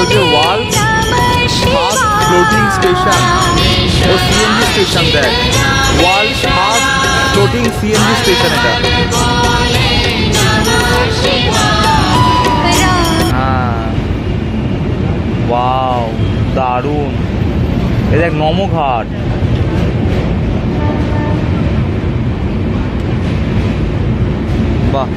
বলছে world first floating station ও CNG station দেখ, world first floating CNG station এটা। হ্যাঁ, ওয়াও দারুণ। এই দেখ নমঘাট, বাহ।